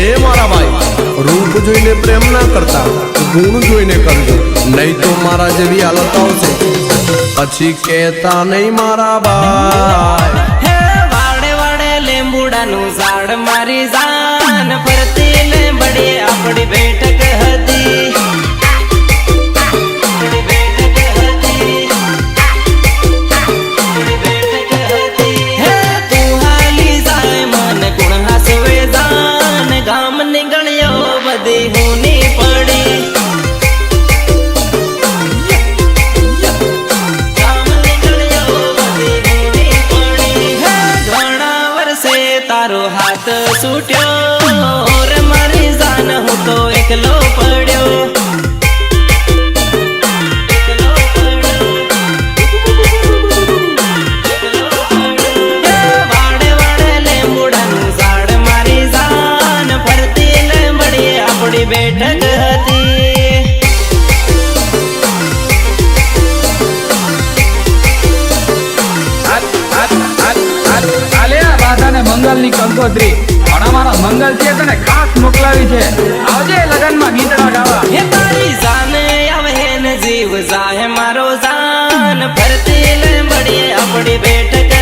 એ મારા ભાઈ, રૂપ જોઈને પ્રેમ ના કરતા, ગુણ જોઈને કરજો, નહીં તો મારા જેવી હાલત આવશે પછી કહેતા નહીં મારા ભાઈ. હે વાડે વાડે લીંબુડાનું ઝાડ મારી જાન ફરતી લીંબડી આપણી બેઠક હતી. તારો હાથ છૂટ્યો રે મારી જાન, હું તો એકલો પડ્યો. વાડે વાડે લીંબુડાનું ઝાડ મારી જાન ફરતી લીંબડી આપણી બેઠક હતી. મંગલ ની કંકોત્રી પણ અમારા મંગલ છે તને ખાસ મોકલાવી છે. આવજે લગન માં ગીતડા ગાવા. હે તારી જાને આવે ને જીવ જાહે મારો જાન ફરતી લીંબડી આપણી બેઠક